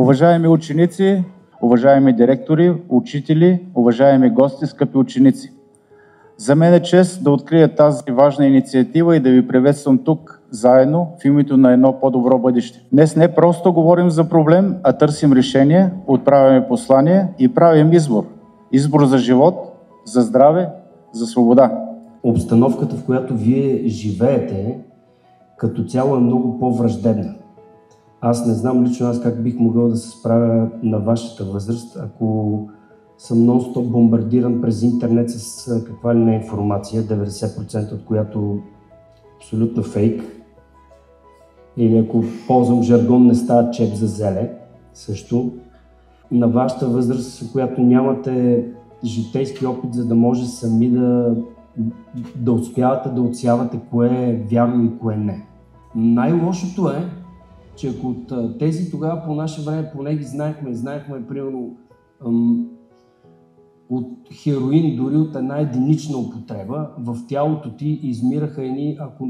Уважаеми ученици, уважаеми директори, учители, уважаеми гости, скъпи ученици! За мен е чест да открия тази важна инициатива и да ви приветствам тук заедно в името на едно по-добро бъдеще. Днес не просто говорим за проблем, а търсим решение, отправяме послание и правим избор. Избор за живот, за здраве, за свобода. Обстановката, в която вие живеете, като цяло е много по-враждебна. Аз не знам лично как бих могъл да се справя на вашата възраст, ако съм нон-стоп бомбардиран през интернет с каква ли не информация, 90% от която абсолютно фейк. Или ако ползвам жаргон, не става чеп за зеле също. На вашата възраст, в която нямате житейски опит, за да може сами да успявате да отсявате кое е вярно и кое не. Най-лошото е, че ако от тези тогава по наше време поне ги знаехме примерно от хероин, дори от една единична употреба, в тялото ти измираха едни, ако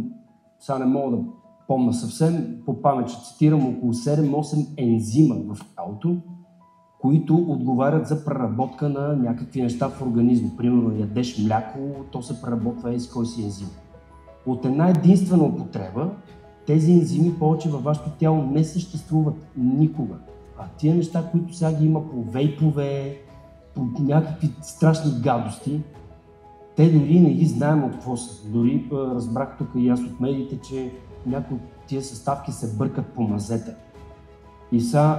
сега не мога да помня съвсем, по памет ще цитирам, около 7-8 ензима в тялото, които отговарят за преработка на някакви неща в организма. Примерно ядеш мляко, то се преработва с кой си ензим. От една единствена употреба тези ензими повече във вашето тяло не съществуват никога. А тия неща, които сега ги има по вейпове, по някакви страшни гадости, те дори не ги знаем от какво са. Дори разбрах тук и аз от медиите, че някои от тия съставки се бъркат по мазета. И са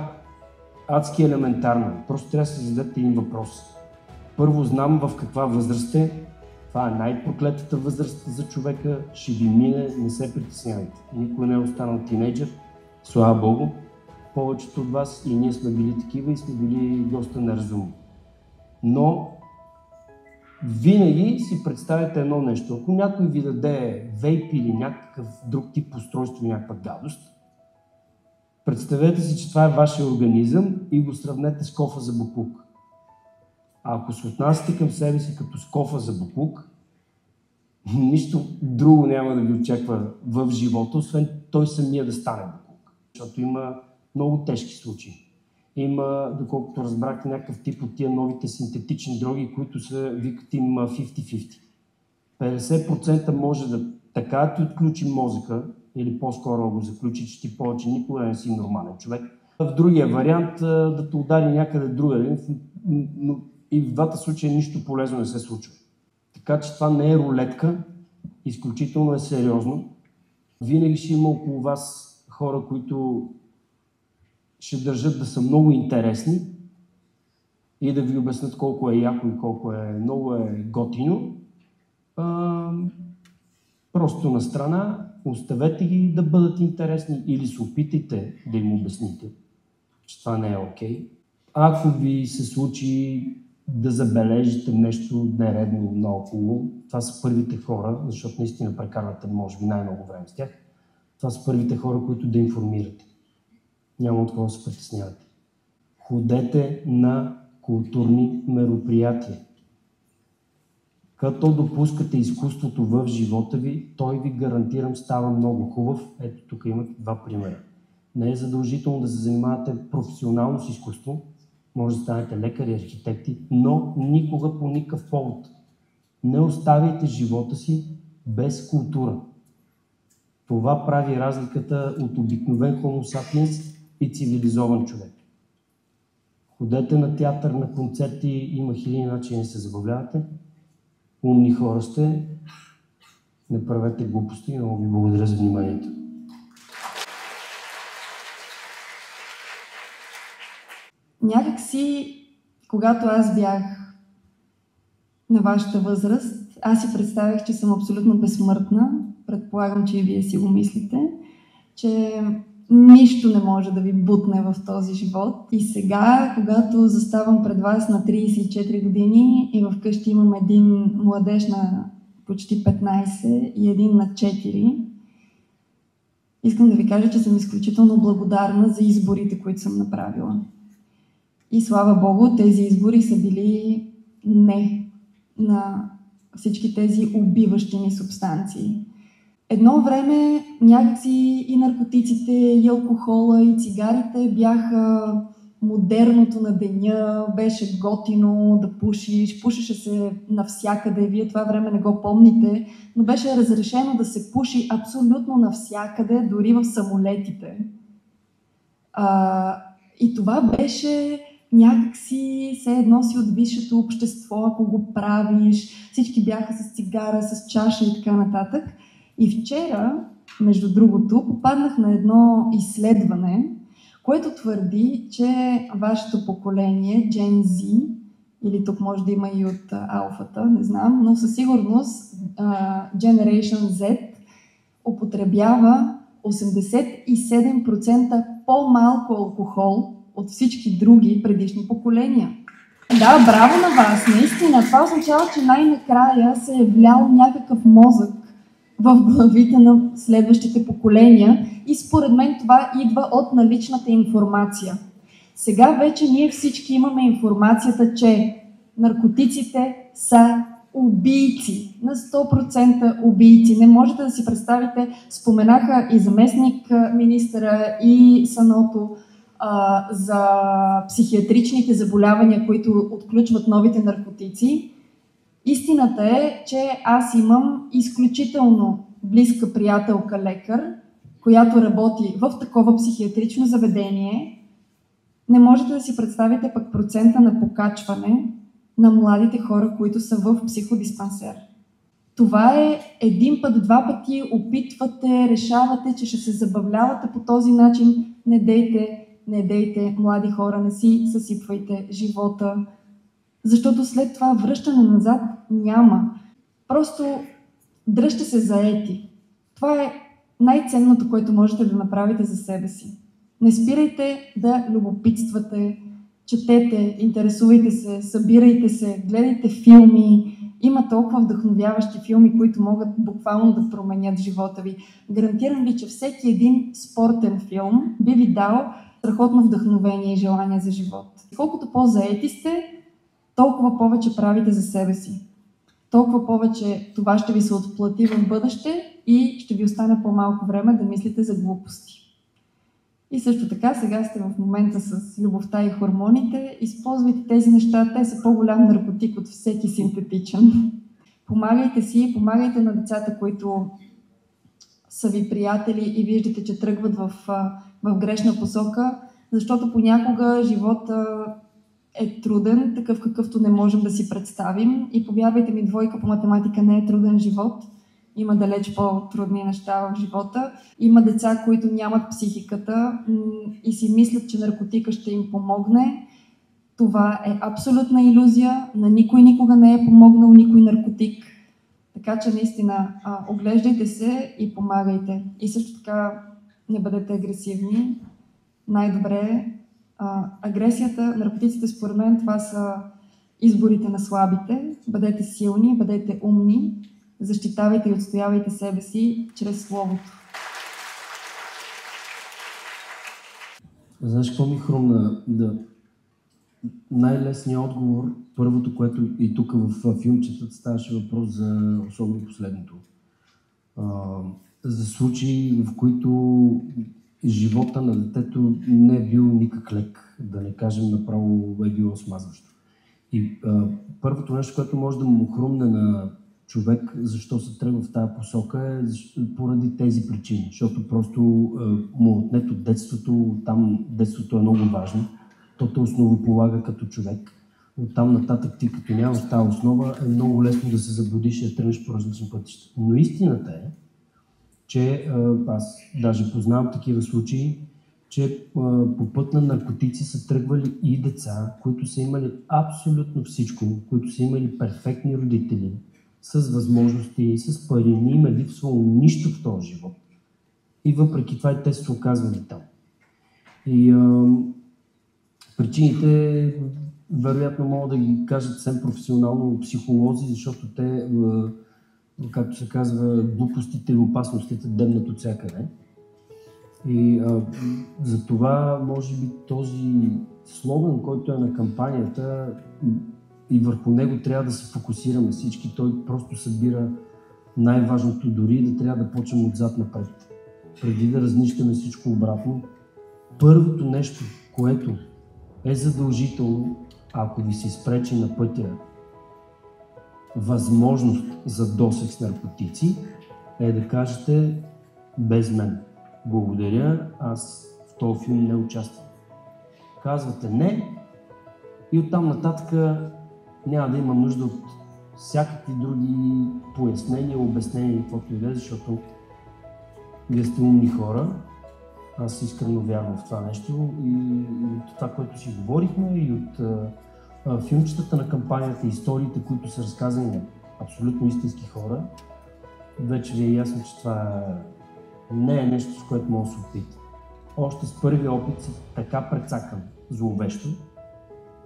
адски елементарно. Просто трябва да се зададете един въпрос. Първо, знам в каква възраст сте. Това е най-проклетата възраст за човека. Ще ви мине, не се притеснявайте. Никой не е останал тинейджър. Слава Богу. Повечето от вас и ние сме били такива и сме били доста неразумни. Но винаги си представите едно нещо. Ако някой ви даде вейп или някакъв друг тип устройство, някаква гадост, представете си, че това е вашия организъм и го сравнете с кофа за боклук. А ако се отнасяте към себе си като с кофа за боклук, нищо друго няма да ви очаква в живота, освен той самия да стане боклук. Защото има много тежки случаи. Има, доколкото разбрахте, някакъв тип от тия новите синтетични дроги, които се викат им 50-50. 50% може да така да ти отключи мозъка, или по-скоро го заключи, че ти повече никога не си нормален човек. В другия вариант да те удари някъде другаде, но и в двата случая нищо полезно не се случва. Така че това не е рулетка, изключително е сериозно. Винаги ще има около вас хора, които ще държат да са много интересни и да ви обяснят колко е яко и колко е много готино. Просто на страна оставете ги да бъдат интересни или се опитайте да им обясните, че това не е окей. Ако ви се случи да забележите нещо нередно наоколо, това са първите хора, защото наистина прекарвате може би най-много време с тях, това са първите хора, които да информирате. Няма от кого да се притеснявате. Ходете на културни мероприятия. Като допускате изкуството в живота ви, той ви гарантирам става много хубав. Ето тук имате два примера. Не е задължително да се занимавате професионално с изкуство, може да станете лекари, архитекти, но никога по никакъв повод. Не оставяйте живота си без култура. Това прави разликата от обикновен Homo sapiens и цивилизован човек. Ходете на театър, на концерти, има хиляди начини да се забавлявате. Умни хора сте, не правете глупости. Много ви благодаря за вниманието. Някак си, когато аз бях на вашата възраст, аз си представях, че съм абсолютно безсмъртна. Предполагам, че и вие си го мислите, че нищо не може да ви бутне в този живот. И сега, когато заставам пред вас на 34 години и вкъщи имам един младеж на почти 15 и един на 4, искам да ви кажа, че съм изключително благодарна за изборите, които съм направила. И слава Богу, тези избори са били не на всички тези убиващи ни субстанции. Едно време някакси и наркотиците, и алкохола, и цигарите бяха модерното на деня, беше готино да пушиш, пушеше се навсякъде, вие това време не го помните, но беше разрешено да се пуши абсолютно навсякъде, дори в самолетите. И това беше някакси все едно си от висшето общество, ако го правиш, всички бяха с цигара, с чаша и така нататък. И вчера, между другото, попаднах на едно изследване, което твърди, че вашето поколение, Gen Z, или тук може да има и от алфата, не знам, но със сигурност Generation Z употребява 87% по-малко алкохол от всички други предишни поколения. Да, браво на вас, наистина. Това означава, че най-накрая се е влял някакъв мозък в главите на следващите поколения и според мен това идва от наличната информация. Сега вече ние всички имаме информацията, че наркотиците са убийци, на 100% убийци. Не можете да си представите, споменаха и заместник министъра и Саното за психиатричните заболявания, които отключват новите наркотици. Истината е, че аз имам изключително близка приятелка лекар, която работи в такова психиатрично заведение. Не можете да си представите пък процента на покачване на младите хора, които са в психодиспансер. Това е един път, два пъти опитвате, решавате, че ще се забавлявате по този начин. Не дейте, млади хора, не си съсипвайте живота, защото след това връщане назад няма. Просто дръжте се заети. Това е най-ценното, което можете да направите за себе си. Не спирайте да любопитствате, четете, интересувайте се, събирайте се, гледайте филми. Има толкова вдъхновяващи филми, които могат буквално да променят живота ви. Гарантирам ви, че всеки един спортен филм би ви дал страхотно вдъхновение и желание за живот. Колкото по-заети сте, толкова повече правите за себе си. Толкова повече това ще ви се отплати в бъдеще и ще ви остане по-малко време да мислите за глупости. И също така, сега сте в момента с любовта и хормоните, използвайте тези неща, те са по-голям наркотик от всеки синтетичен. Помагайте си, помагайте на децата, които са ви приятели и виждате, че тръгват в грешна посока, защото понякога живота е труден, такъв какъвто не можем да си представим. И повярвайте ми, двойка по математика не е труден живот. Има далеч по-трудни неща в живота. Има деца, които нямат психиката и си мислят, че наркотика ще им помогне. Това е абсолютна илюзия. На никой никога не е помогнал никой наркотик. Така че наистина оглеждайте се и помагайте. И също така не бъдете агресивни. Най-добре агресията, наркотиците според мен това са изборите на слабите. Бъдете силни, бъдете умни. Защитавайте и отстоявайте себе си чрез словото. Знаеш какво ми хрумна? Най-лесният отговор, първото, което и тук в филмчетата ставаше въпрос за особено последното. За случаи, в които живота на детето не е бил никак лек, да не кажем направо е било смазващо. И първото нещо, което може да му хрумне на човек, защо се тръгва в тази посока, е поради тези причини. Защото просто му отнето детството, там детството е много важно. То те основополага като човек. Оттам нататък ти като нямаш тази основа, е много лесно да се заблудиш и да тръгнеш по различни пътища. Но истината е, че аз даже познавам такива случаи, че по път на наркотици са тръгвали и деца, които са имали абсолютно всичко, които са имали перфектни родители, с възможности, с пари, не им е липсвало нищо в този живот. И въпреки това и те се оказвали там. И причините вероятно могат да ги кажат съвсем професионално психолози, защото те, както се казва, глупостите и опасностите дебнат от всякъде. И за това, може би, този слоган, който е на кампанията, и върху него трябва да се фокусираме всички. Той просто събира най-важното, дори да трябва да почнем отзад напред. Преди да разнищаме всичко обратно, първото нещо, което е задължително, ако ви се изпречи на пътя възможност за досег с наркотици, е да кажете без мен. Благодаря, аз в този филм не участвам. Казвате не и оттам нататък няма да има нужда от всякакви други пояснения, обяснения, каквото и да е, защото вие сте умни хора. Аз искрено вярвам в това нещо и от това, което си говорихме, и от филмчетата на кампанията, историите, които са разказани на абсолютно истински хора, вече ви е ясно, че това не е нещо, с което може да се опита. Още с първия опит си така прецакан зловещо,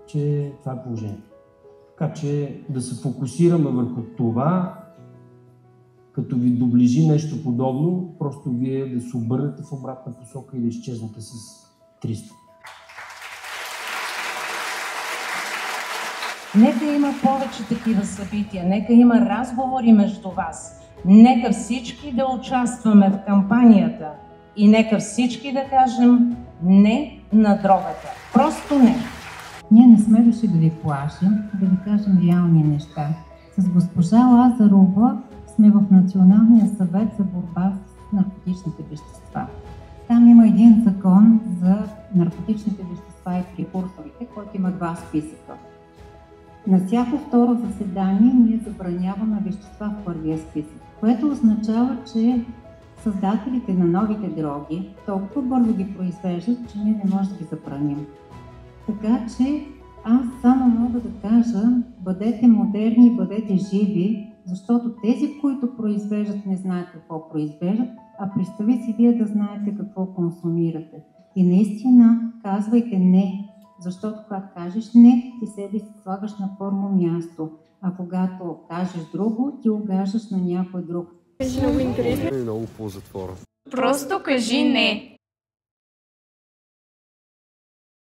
че това е положението. Така че да се фокусираме върху това, като ви доближи нещо подобно, просто вие да се обърнете в обратна посока и да изчезнете с 300. Нека има повече такива събития, нека има разговори между вас. Нека всички да участваме в кампанията и нека всички да кажем не на дрогата. Просто не. Ние не сме дошли да ви плашим, да ви кажем реални неща. С госпожа Лазарова сме в Националния съвет за борба с наркотичните вещества. Там има един закон за наркотичните вещества и прекурсорите, който има 2 списъка. На всяко второ заседание ние забраняваме вещества в първия списък, което означава, че създателите на новите дроги толкова бързо ги произвеждат, че ние не можем да ги забраним. Така че аз само мога да кажа, бъдете модерни, бъдете живи, защото тези, които произвеждат, не знаят какво произвеждат, а представи си вие да знаете какво консумирате. И наистина казвайте не, защото когато кажеш не, ти себе си слагаш на първо място, а когато кажеш друго, ти угаждаш на някой друг. Просто кажи не.